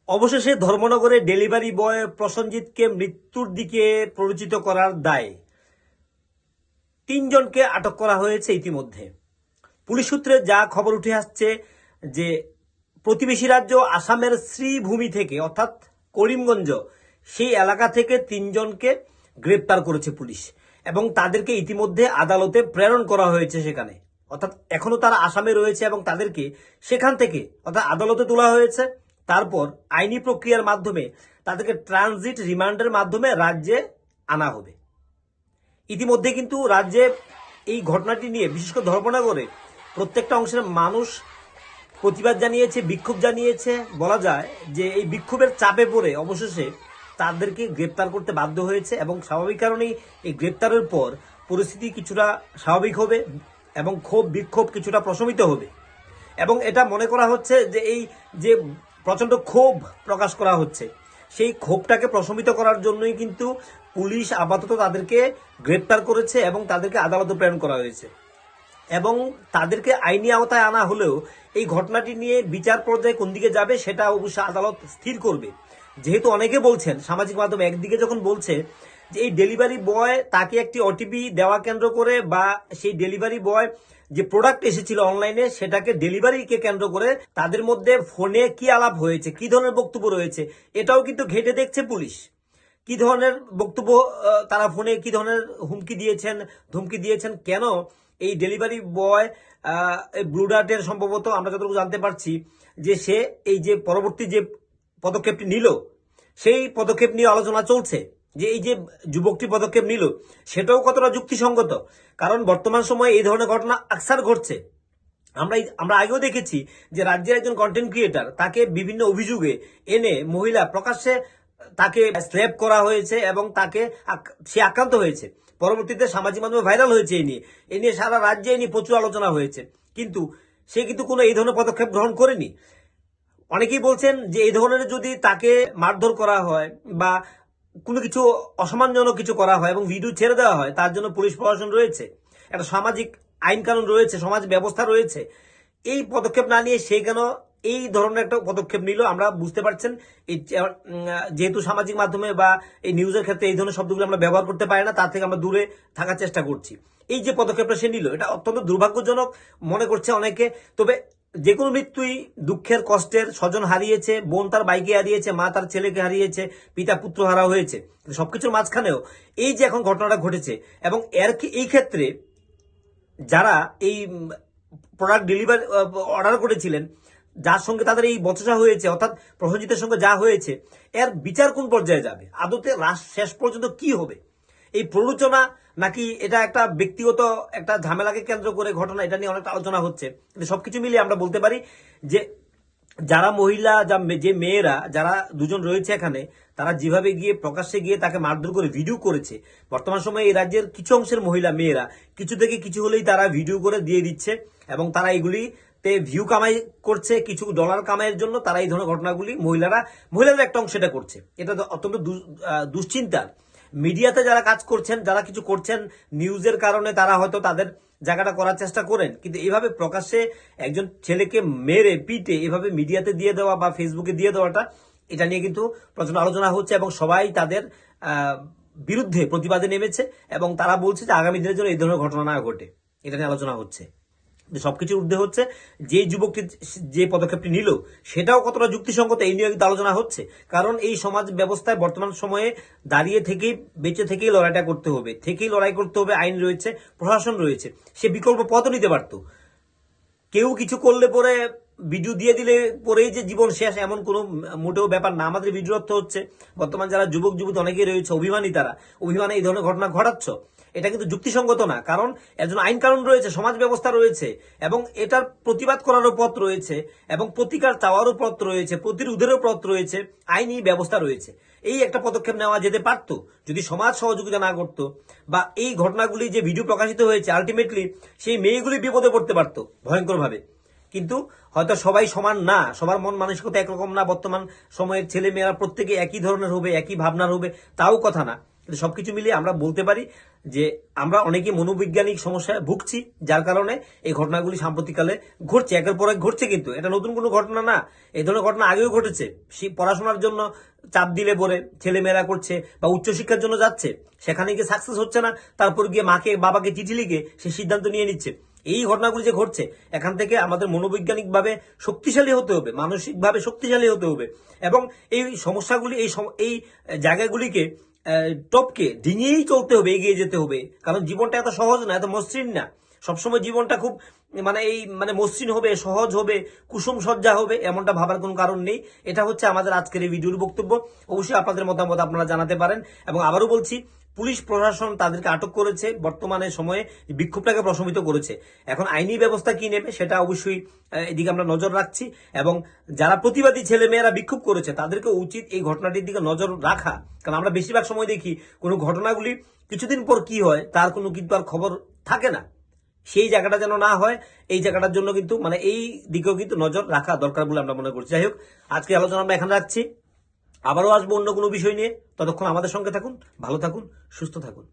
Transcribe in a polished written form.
অবশেষে ধর্মনগরে delivery boy প্রসঞ্জিতকে মৃত্যুর দিকে প্ররোচিত করার দায়ে 3 জনকে আটক করা হয়েছে ইতিমধ্যে। পুলিশ সূত্রে যা খবর উঠে আসছে যে প্রতিবেশী রাজ্য আসামের শ্রীভূমি থেকে অর্থাৎ করিমগঞ্জ সেই এলাকা থেকে 3 জনকে গ্রেপ্তার করেছে পুলিশ এবং তাদেরকে ইতিমধ্যে আদালতে প্রেরণ করা হয়েছে। সেখানে অর্থাৎ এখনো তারা আসামে রয়েছে এবং তাদেরকে সেখান থেকে অর্থাৎ আদালতে তোলা হয়েছে। তারপর আইনি প্রক্রিয়ার মাধ্যমে তাদেরকে ট্রানজিট রিমান্ডের মাধ্যমে রাজ্যে আনা হবে। ইতিমধ্যে কিন্তু রাজ্যে এই ঘটনাটি নিয়ে বিশেষ করে ধর্মনগরে প্রত্যেকটা অংশের মানুষ প্রতিবাদ জানিয়েছে, বিক্ষোভ জানিয়েছে। বলা যায় যে এই বিক্ষোভের চাপে পড়ে অবশেষে তাদেরকে গ্রেপ্তার করতে বাধ্য হয়েছে এবং স্বাভাবিক কারণেই এই গ্রেপ্তারের পর পরিস্থিতি কিছুটা স্বাভাবিক হবে এবং ক্ষোভ বিক্ষোভ কিছুটা প্রশমিত হবে। এবং এটা মনে করা হচ্ছে যে এই যে প্রচন্ড ক্ষোভ প্রকাশ করা হচ্ছে সেই ক্ষোভটাকে প্রশমিত করার জন্যই কিন্তু পুলিশ আপাতত তাদেরকে গ্রেপ্তার করেছে এবং তাদেরকে আদালতে প্রেরণ করা হয়েছে এবং তাদেরকে আইনি আওতায় আনা হলেও এই ঘটনাটি নিয়ে বিচার পর্যায়ে কোন দিকে যাবে সেটা অবশ্যই আদালত স্থির করবে। যেহেতু অনেকে বলছেন সামাজিক মাধ্যমে একদিকে যখন বলছে যে এই ডেলিভারি বয় তাকে একটি ওটিপি দেওয়া কেন্দ্র করে বা সেই ডেলিভারি বয় যে প্রোডাক্ট এসেছিল অনলাইনে সেটাকে ডেলিভারিকে কেন্দ্র করে তাদের মধ্যে ফোনে কি আলাপ হয়েছে, কি ধরনের বক্তব্য রয়েছে এটাও কিন্তু ঘেটে দেখছে পুলিশ। কি ধরনের বক্তব্য তারা ফোনে কি ধরনের হুমকি দিয়েছেন, ধমকি দিয়েছেন, কেন এই ডেলিভারি বয় ব্লু ডার্টের সম্ভবত আমরা যতটুকু জানতে পারছি যে সে এই যে পরবর্তী যে পদক্ষেপটি নিল সেই পদক্ষেপ নিয়ে আলোচনা চলছে যে এই যে যুবকটি পদক্ষেপ নিল সেটাও কতটা যুক্তিসঙ্গত। কারণ বর্তমান সময়ে এই ধরনের ঘটনা আকসার ঘটছে। আমরা আগেও দেখেছি যে রাজ্যের একজন কন্টেন্ট ক্রিয়েটার তাকে বিভিন্ন অভিযোগে এনে মহিলা প্রকাশ্যে তাকে স্ল্যাপ করা হয়েছে এবং তাকে সে আক্রান্ত হয়েছে। পরবর্তীতে সামাজিক মাধ্যমে ভাইরাল হয়েছে এ নিয়ে সারা রাজ্যে নিয়ে প্রচুর আলোচনা হয়েছে, কিন্তু সে কিন্তু কোনো এই ধরনের পদক্ষেপ গ্রহণ করেনি। অনেকেই বলছেন যে এই ধরনের যদি তাকে মারধর করা হয় বা কোনো কিছু অসম্মানজনক কিছু করা হয় এবং ভিডিও ছেড়ে দেওয়া হয় তার জন্য পুলিশ প্রশাসন রয়েছে, একটা সামাজিক আইন কানুন রয়েছে, সমাজ ব্যবস্থা রয়েছে। এই পদক্ষেপ না নিয়ে সে কেন এই ধরনের একটা পদক্ষেপ নিল আমরা বুঝতে পারছেন। যেহেতু সামাজিক মাধ্যমে বা এই নিউজের ক্ষেত্রে এই ধরনের শব্দগুলো আমরা ব্যবহার করতে পারি না, তার থেকে আমরা দূরে থাকার চেষ্টা করছি। এই যে পদক্ষেপটা সে নিল এটা অত্যন্ত দুর্ভাগ্যজনক মনে করছে অনেকে। তবে যে কোনো মৃত্যুই দুঃখের কষ্টের, স্বজন হারিয়েছে, বোন তার বাইকে হারিয়েছে, মা তার ছেলেকে হারিয়েছে, পিতা পুত্র হারা হয়েছে, সবকিছুর মাঝখানেও এই যে এখন ঘটনাটা ঘটেছে এবং এই ক্ষেত্রে যারা এই প্রোডাক্ট ডেলিভারি অর্ডার করেছিলেন যার সঙ্গে তাদের এই বচসা হয়েছে অর্থাৎ প্রসঞ্জিতের সঙ্গে যা হয়েছে এর বিচার কোন পর্যায়ে যাবে, আদতে শেষ পর্যন্ত কি হবে, এই প্ররোচনা নাকি এটা একটা ব্যক্তিগত একটা ঝামেলাকে কেন্দ্র করে ঘটনা, এটা নিয়ে অনেকটা আলোচনা হচ্ছে। কিন্তু সবকিছু মিলিয়ে আমরা বলতে পারি যে যারা মহিলা যে মেয়েরা যারা 2 জন রয়েছে এখানে তারা যেভাবে গিয়ে প্রকাশ্যে গিয়ে তাকে মারধর করে ভিডিও করেছে, বর্তমান সময়ে এই রাজ্যের কিছু অংশের মহিলা মেয়েরা কিছু থেকে কিছু হলেই তারা ভিডিও করে দিয়ে দিচ্ছে এবং তারা এগুলিতে ভিউ কামাই করছে, কিছু ডলার কামাইয়ের জন্য তারা এই ধরনের ঘটনাগুলি মহিলাদের একটা অংশ এটা করছে। এটা অত্যন্ত দুশ্চিন্তার। মিডিয়াতে যারা কাজ করছেন, যারা কিছু করছেন নিউজের কারণে তারা হয়তো তাদের জায়গাটা করার চেষ্টা করেন, কিন্তু এইভাবে প্রকাশ্যে একজন ছেলেকে মেরে পিটে এভাবে মিডিয়াতে দিয়ে দেওয়া বা ফেসবুকে দিয়ে দেওয়াটা এটা নিয়ে কিন্তু প্রচন্ড আলোচনা হচ্ছে এবং সবাই তাদের বিরুদ্ধে প্রতিবাদে নেমেছে এবং তারা বলছে যে আগামী দিনের জন্য এই ধরনের ঘটনা না ঘটে, এটা নিয়ে আলোচনা হচ্ছে। সবকিছুর ঊর্ধ্বে হচ্ছে যে যুবকটি যে পদক্ষেপটি নিল সেটাও কতটা যুক্তিসঙ্গত এই নিয়ে কিন্তু আলোচনা হচ্ছে। কারণ এই সমাজ ব্যবস্থায় বর্তমান সময়ে দাঁড়িয়ে থেকেই বেঁচে থেকেই লড়াইটা করতে হবে, লড়াই করতে হবে। আইন রয়েছে, প্রশাসন রয়েছে, সে বিকল্প পথও নিতে পারত। কেউ কিছু করলে পরে ভিডিও দিয়ে দিলে পরেই যে জীবন শেষ এমন কোনো মোটেও ব্যাপার না। আমাদের ভিডিওর অর্থ হচ্ছে বর্তমান যারা যুবক যুবতী অনেকেই রয়েছে অভিমানী, তারা অভিমানে এই ধরনের ঘটনা ঘটাচ্ছ, এটা কিন্তু যুক্তিসঙ্গত না। কারণ এর জন্য আইন কানুন রয়েছে, সমাজ ব্যবস্থা রয়েছে এবং এটার প্রতিবাদ করারও পথ রয়েছে এবং প্রতিকার চাওয়ারও পথ রয়েছে, প্রতিরোধেরও পথ রয়েছে, আইনি ব্যবস্থা রয়েছে। এই একটা পদক্ষেপ নেওয়া যেতে পারতো যদি সমাজ সহযোগিতা না করতো বা এই ঘটনাগুলি যে ভিডিও প্রকাশিত হয়েছে আলটিমেটলি সেই মেয়েগুলি বিপদে পড়তে পারতো ভয়ঙ্করভাবে। কিন্তু হয়তো সবাই সমান না, সবার মন মানসিকতা একরকম না, বর্তমান সময়ের ছেলে মেয়েরা প্রত্যেকে একই ধরনের হবে, একই ভাবনার হবে তাও কথা না। কিন্তু সবকিছু মিলিয়ে আমরা বলতে পারি যে আমরা অনেকে মনোবৈজ্ঞানিক সমস্যায় ভুগছি, যার কারণে এই ঘটনাগুলি সাম্প্রতিককালে ঘটছে, একের পর এক ঘটছে। কিন্তু এটা নতুন কোনো ঘটনা না, এই ধরনের ঘটনা আগেও ঘটেছে। পড়াশোনার জন্য চাপ দিলে পরে ছেলেমেয়েরা করছে, বা উচ্চশিক্ষার জন্য যাচ্ছে, সেখানে গিয়ে সাকসেস হচ্ছে না, তারপর গিয়ে মাকে বাবাকে চিঠি লিখে সে সিদ্ধান্ত নিয়ে নিচ্ছে। এই ঘটনাগুলি যে ঘটছে, এখান থেকে আমাদের মনোবৈজ্ঞানিকভাবে শক্তিশালী হতে হবে, মানসিকভাবে শক্তিশালী হতে হবে, এবং এই সমস্যাগুলি এই জায়গাগুলিকে টপকে ডিঙিয়েই চলতে হবে, এগিয়ে যেতে হবে। কারণ জীবনটা এত সহজ না, এত মসৃণ না। সবসময় জীবনটা খুব মসৃণ হবে, সহজ হবে, কুসুম সজ্জা হবে, এমনটা ভাবার কোনো কারণ নেই। এটা হচ্ছে আমাদের আজকের এই ভিডিওর বক্তব্য। অবশ্যই আপনাদের মতামত আপনারা জানাতে পারেন। এবং আবারও বলছি, পুলিশ প্রশাসন তাদেরকে আটক করেছে, বর্তমানে সময়ে বিক্ষোভটাকে প্রশমিত করেছে। এখন আইনি ব্যবস্থা কি নেবে সেটা অবশ্যই এদিকে আমরা নজর রাখছি। এবং যারা প্রতিবাদী ছেলে মেয়েরা বিক্ষোভ করেছে তাদেরকে উচিত এই ঘটনাটির দিকে নজর রাখা। কারণ আমরা বেশিরভাগ সময় দেখি কোনো ঘটনাগুলি কিছুদিন পর কি হয় তার কোনো কিন্তু আর খবর থাকে না। সেই জায়গাটা যেন না হয়, এই জায়গাটার জন্য কিন্তু এই দিকেও কিন্তু নজর রাখা দরকার বলে আমরা মনে করছি। যাই হোক, আজকে আলোচনা আমরা এখানে রাখছি। আবারও আসবো অন্য কোনো বিষয় নিয়ে। ততক্ষণ আমাদের সঙ্গে থাকুন, ভালো থাকুন, সুস্থ থাকুন।